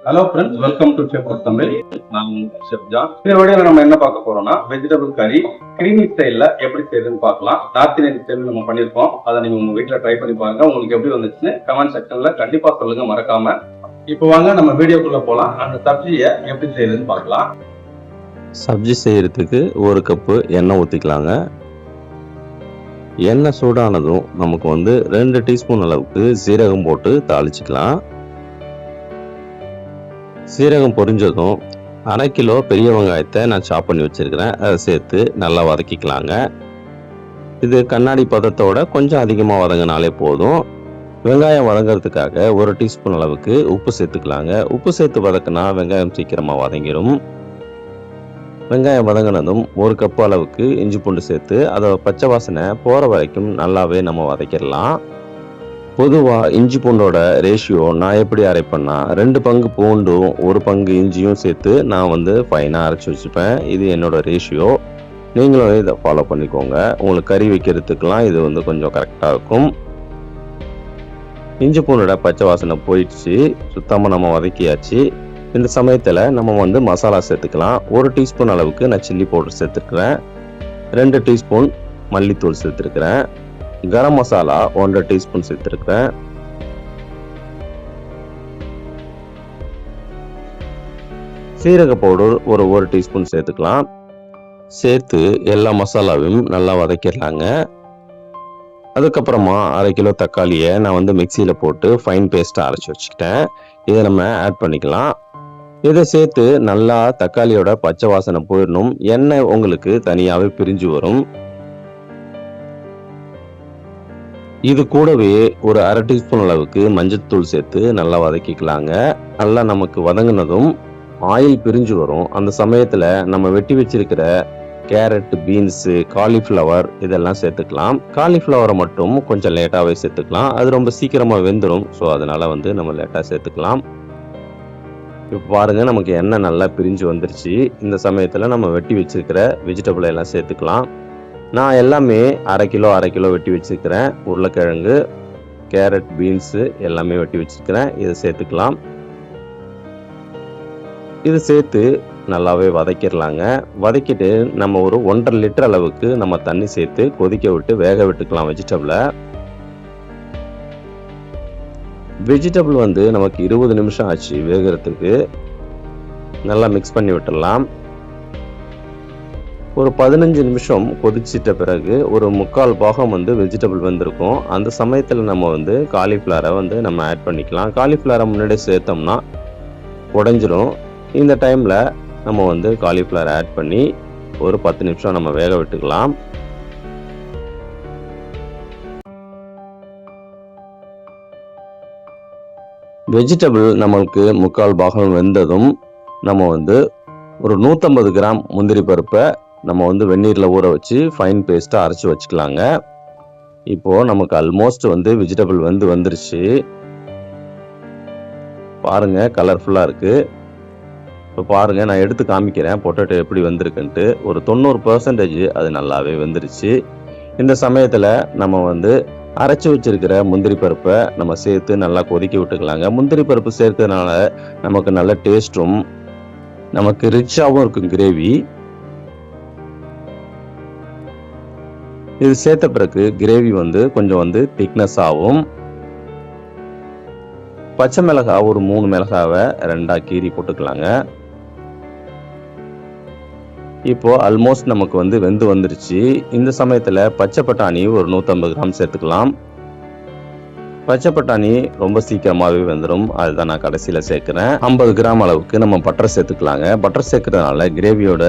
Hello friends, welcome to chef Tamil. நான் chef John. இந்த வீடியோல நம்ம என்ன பார்க்க போறோம்னா வெஜிடபிள் கறி கிரீமி ஸ்டைல்ல எப்படி செய்யறதுன்னு பார்க்கலாம். நார்த் இந்தியன் ஸ்டைல் நம்ம பண்ணிருக்கோம். அதை நீங்க உங்க வீட்டுல ட்ரை பண்ணி பாருங்க. உங்களுக்கு எப்படி வந்துச்சுன்னு கமெண்ட் செக்ஷன்ல கண்டிப்பா சொல்லுங்க மறக்காம. இப்போ வாங்க நம்ம வீடியோக்குள்ள போலாம். அந்த சப்ஜியை எப்படி செய்யறதுன்னு பார்க்கலாம். சப்ஜி செய்யறதுக்கு 1 கப்பு எண்ணெய் ஊற்றிக்கலாங்க. எண்ணெய் சூடானதும் நமக்கு 2 டீஸ்பூன் அளவுக்கு சீரகம் போட்டு தாளிச்சிக்கலாம். சீரகம் பொரிஞ்சதும் 1/2 கிலோ பெரிய வெங்காயத்தை நான் சாப் பண்ணி வச்சிருக்கிறேன். அதை சேர்த்து நல்லா வதக்கிக்கலாங்க. இது கண்ணாடி பதத்தோட கொஞ்சம் அதிகமாக வதங்கினாலே போதும். வெங்காயம் வதங்கிறதுக்காக 1 டீஸ்பூன் அளவுக்கு உப்பு சேர்த்துக்கலாங்க. உப்பு சேர்த்து வதக்குனா வெங்காயம் சீக்கிரமாக வதங்கிடும். வெங்காயம் வதங்கினதும் 1 கப்பு அளவுக்கு இஞ்சி பூண்டு சேர்த்து அதோட பச்சை வாசனை போகிற வரைக்கும் நல்லாவே நம்ம வதக்கிடலாம். பொதுவாக இஞ்சி பூண்டோட ரேஷியோ நான் எப்படி அரைப்பேன்னா 2 பங்கு பூண்டும் 1 பங்கு இஞ்சியும் சேர்த்து நான் ஃபைனாக அரைச்சி வச்சுப்பேன். இது என்னோட ரேஷியோ. நீங்களும் இதை ஃபாலோ பண்ணிக்கோங்க. உங்களுக்கு கறி வைக்கிறதுக்கெலாம் இது கொஞ்சம் கரெக்டாக இருக்கும். இஞ்சி பூண்டோட பச்சை வாசனை போயிடுச்சு. சுத்தமாக நம்ம வதக்கியாச்சு. இந்த சமயத்தில் நம்ம மசாலா சேர்த்துக்கலாம். 1 டீஸ்பூன் அளவுக்கு நான் சில்லி பவுடர் சேர்த்துருக்குறேன். 2 டீஸ்பூன் மல்லித்தூள் சேர்த்துருக்குறேன். கரம் மசாலா 1 டீஸ்பூன் சேர்த்துருக்குறேன். சீரக பவுடர் ஒரு 1 டீஸ்பூன் சேர்த்துக்கலாம். சேர்த்து எல்லா மசாலாவையும் நல்லா வதக்கிடலாங்க. அதுக்கப்புறமா 1/2 கிலோ தக்காளியை நான் மிக்சியில் போட்டு ஃபைன் பேஸ்ட்டாக அரைச்சி வச்சுக்கிட்டேன். இதை நம்ம ஆட் பண்ணிக்கலாம். இதை சேர்த்து நல்லா தக்காளியோட பச்சை வாசனை போயிடணும். எண்ணெய் உங்களுக்கு தனியாகவே பிரிஞ்சு வரும். இது கூடவே ஒரு 1/2 டீஸ்பூன் அளவுக்கு மஞ்சள்தூள் சேர்த்து நல்லா வதக்கிக்கலாங்க. நல்லா நமக்கு வதங்கினதும் ஆயில் பிரிஞ்சு வரும். அந்த சமயத்தில் நம்ம வெட்டி வச்சிருக்கிற கேரட், பீன்ஸு, காலிஃப்ளவர் இதெல்லாம் சேர்த்துக்கலாம். காலிஃப்ளவரை மட்டும் கொஞ்சம் லேட்டாகவே சேர்த்துக்கலாம். அது ரொம்ப சீக்கிரமாக வெந்துடும். ஸோ அதனால் நம்ம லேட்டாக சேர்த்துக்கலாம். இப்போ பாருங்கள், நமக்கு எண்ணெய் நல்லா பிரிஞ்சு வந்துருச்சு. இந்த சமயத்தில் நம்ம வெட்டி வச்சிருக்கிற வெஜிடபிள் எல்லாம் சேர்த்துக்கலாம். நான் எல்லாமே 1/2 கிலோ வெட்டி வச்சுருக்கிறேன். உருளைக்கிழங்கு, கேரட், பீன்ஸு எல்லாமே வெட்டி வச்சுருக்கிறேன். இதை சேர்த்துக்கலாம். இது சேர்த்து நல்லாவே வதக்கிடலாங்க. வதக்கிட்டு நம்ம ஒரு 1.5 லிட்டர் அளவுக்கு நம்ம தண்ணி சேர்த்து கொதிக்க விட்டு வேக விட்டுக்கலாம் வெஜிடபிளை. வெஜிடபிள் நமக்கு 20 நிமிஷம் ஆச்சு வேகிறதுக்கு. நல்லா மிக்ஸ் பண்ணி விட்டுடலாம். ஒரு 15 நிமிஷம் கொதிச்சிட்ட பிறகு ஒரு 3/4 பாகம் வெஜிடபிள் வெந்திருக்கும். அந்த சமயத்தில் நம்ம காலிஃப்ளவரை நம்ம ஆட் பண்ணிக்கலாம். காலிஃப்ளவரை முன்னாடி சேர்த்தோம்னா உடைஞ்சிரும். இந்த டைமில் நம்ம காலிஃப்ளவரை ஆட் பண்ணி ஒரு 10 நிமிஷம் நம்ம வேக விட்டுக்கலாம். வெஜிடபிள் நம்மளுக்கு 3/4 பாகம் வெந்ததும் நம்ம ஒரு 150 கிராம் முந்திரி பருப்பை நம்ம வெந்நீரில் ஊற வச்சு ஃபைன் பேஸ்ட்டாக அரைச்சி வச்சுக்கலாங்க. இப்போது நமக்கு ஆல்மோஸ்ட் வெஜிடபிள் வந்துருச்சு. பாருங்கள், கலர்ஃபுல்லாக இருக்குது. இப்போ பாருங்கள், நான் எடுத்து காமிக்கிறேன் பொட்டேட்டோ எப்படி வந்திருக்குன்ட்டு. ஒரு 90% அது நல்லாவே வந்துருச்சு. இந்த சமயத்தில் நம்ம அரைச்சி வச்சிருக்கிற முந்திரி பருப்பை நம்ம சேர்த்து நல்லா கொதிக்க விட்டுக்கலாங்க. முந்திரி பருப்பு சேர்க்கறதுனால நமக்கு நல்ல டேஸ்ட்டும் நமக்கு ரிச்சாகவும் இருக்கும் கிரேவி. இது சேர்த்த பிறகு கிரேவி கொஞ்சம் திக்னஸ் ஆகும். பச்சை மிளகாய் ஒரு 3 மிளகாவை 2ஆ கீறி போட்டுக்கலாங்க. இப்போ ஆல்மோஸ்ட் நமக்கு வெந்து வந்துருச்சு. இந்த சமயத்தில் பச்சை பட்டாணி ஒரு 150 கிராம் சேர்த்துக்கலாம். பச்சை பட்டாணி ரொம்ப சீக்கிரமாகவே வந்துடும். அதுதான் நான் கடைசியில் சேர்க்குறேன். 50 கிராம் அளவுக்கு நம்ம பட்டர் சேர்த்துக்கலாங்க. பட்டர் சேர்க்கறதுனால கிரேவியோட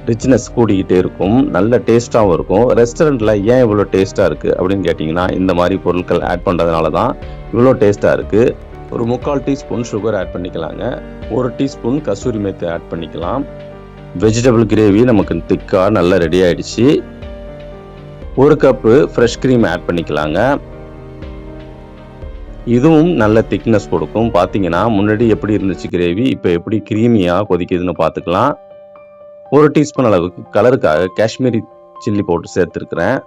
ரிச்னஸ் கூடிக்கிட்டே இருக்கும். நல்ல டேஸ்ட்டாகவும் இருக்கும். ரெஸ்டாரண்ட்டில் ஏன் இவ்வளோ டேஸ்ட்டாக இருக்குது அப்படின்னு கேட்டிங்கன்னா இந்த மாதிரி பொருட்கள் ஆட் பண்ணுறதுனால தான் இவ்வளோ டேஸ்ட்டாக இருக்குது. ஒரு 3/4 டீஸ்பூன் சுகர் ஆட் பண்ணிக்கலாங்க. 1 டீஸ்பூன் கசூரி மேத்தி ஆட் பண்ணிக்கலாம். வெஜிடபிள் கிரேவி நமக்கு திக்காக நல்லா ரெடி ஆகிடுச்சு. 1 கப்பு ஃப்ரெஷ் க்ரீம் ஆட் பண்ணிக்கலாங்க. இதுவும் நல்ல திக்னஸ் கொடுக்கும். பார்த்தீங்கன்னா முன்னாடி எப்படி இருந்துச்சு கிரேவி, இப்போ எப்படி க்ரீமியாக கொதிக்குதுன்னு பார்த்துக்கலாம். 1 டீஸ்பூன் அளவுக்கு கலருக்காக காஷ்மீரி சில்லி பவுடர் சேர்த்துருக்குறேன்.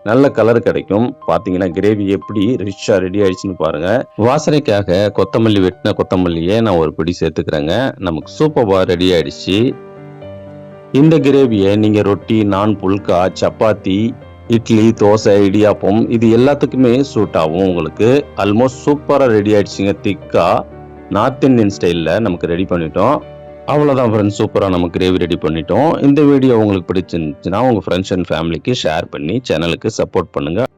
நல்ல கலர் கிடைக்கும். பாத்தீங்கன்னா கிரேவி எப்படி ரிச்சா ரெடி ஆயிடுச்சுன்னு பாருங்க. வாசனைக்காக கொத்தமல்லி, வெட்டின கொத்தமல்லியே நான் ஒரு பிடி சேர்த்துக்கிறேங்க. நமக்கு சூப்பர்வா ரெடி ஆயிடுச்சு. இந்த கிரேவியை நீங்க ரொட்டி, நான், புல்கா, சப்பாத்தி, இட்லி, தோசை, இடியாப்பம் இது எல்லாத்துக்குமே சூட் ஆகும் உங்களுக்கு. ஆல்மோஸ்ட் சூப்பரா ரெடி ஆயிடுச்சுங்க. திக்கா நார்த் இந்தியன் ஸ்டைல்ல நமக்கு ரெடி பண்ணிட்டோம். அவ்வளோதான் ஃப்ரெண்ட்ஸ், சூப்பராக நம்ம கிரேவி ரெடி பண்ணிட்டோம். இந்த வீடியோ உங்களுக்கு பிடிச்சிருந்துச்சுன்னா உங்கள் ஃப்ரெண்ட்ஸ் அண்ட் ஃபேமிலிக்கு ஷேர் பண்ணி சேனலுக்கு சப்போர்ட் பண்ணுங்கள்.